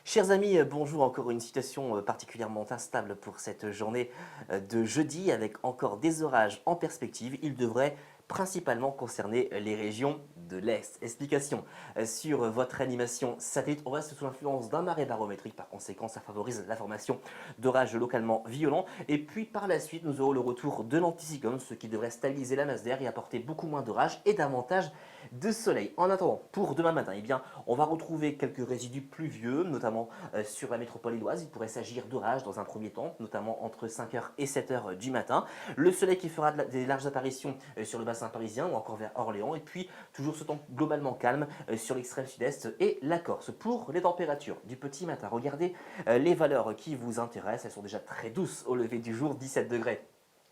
Chers amis, bonjour. Encore une situation particulièrement instable pour cette journée de jeudi avec encore des orages en perspective. Ils devraient principalement concerner les régions de l'Est. Explication sur votre animation satellite. On reste sous l'influence d'un marais barométrique. Par conséquent, ça favorise la formation d'orages localement violents. Et puis par la suite, nous aurons le retour de l'anticyclone, ce qui devrait stabiliser la masse d'air et apporter beaucoup moins d'orages et davantage de soleil. En attendant, pour demain matin, eh bien, on va retrouver quelques résidus pluvieux, notamment sur la métropole lilloise. Il pourrait s'agir d'orages dans un premier temps, notamment entre 5h et 7h du matin. Le soleil qui fera des larges apparitions sur le bassin parisien ou encore vers Orléans. Et puis, toujours ce temps globalement calme sur l'extrême sud-est et la Corse. Pour les températures du petit matin, regardez les valeurs qui vous intéressent. Elles sont déjà très douces au lever du jour, 17 degrés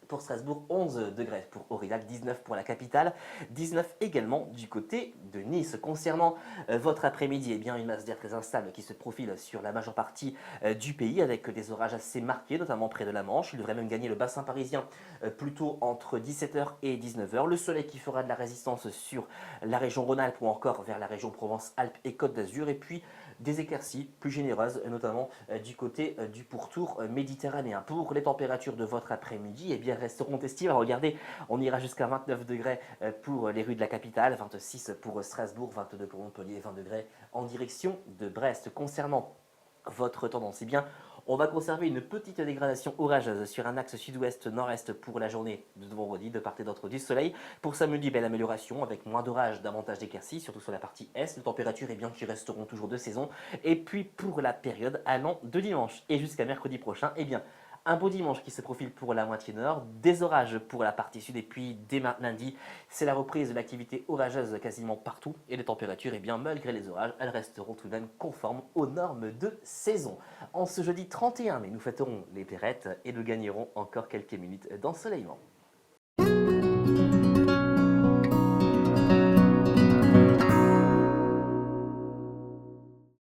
pour Strasbourg, 11 degrés pour Aurillac, 19 pour la capitale, 19 également du côté de Nice. Concernant votre après-midi, eh bien une masse d'air très instable qui se profile sur la majeure partie du pays avec des orages assez marqués, notamment près de la Manche. Il devrait même gagner le bassin parisien plutôt entre 17h et 19h. Le soleil qui fera de la résistance sur la région Rhône-Alpes ou encore vers la région Provence-Alpes et Côte d'Azur. Et puis des éclaircies plus généreuses, notamment du côté du pourtour méditerranéen. Pour les températures de votre après-midi, eh bien resteront estivales. Regardez, on ira jusqu'à 29 degrés pour les rues de la capitale, 26 pour Strasbourg, 22 pour Montpellier, 20 degrés en direction de Brest. Concernant votre tendance, eh bien, on va conserver une petite dégradation orageuse sur un axe sud-ouest-nord-est pour la journée de vendredi, de part et d'autre du soleil. Pour samedi, belle amélioration avec moins d'orages, davantage d'éclaircies, surtout sur la partie est. Les températures eh bien, qui resteront toujours de saison. Et puis pour la période allant de dimanche et jusqu'à mercredi prochain, eh bien, un beau dimanche qui se profile pour la moitié nord, des orages pour la partie sud et puis dès lundi, c'est la reprise de l'activité orageuse quasiment partout et les températures, eh bien, malgré les orages, elles resteront tout de même conformes aux normes de saison. En ce jeudi 31 mai, nous fêterons les Pérettes et nous gagnerons encore quelques minutes d'ensoleillement.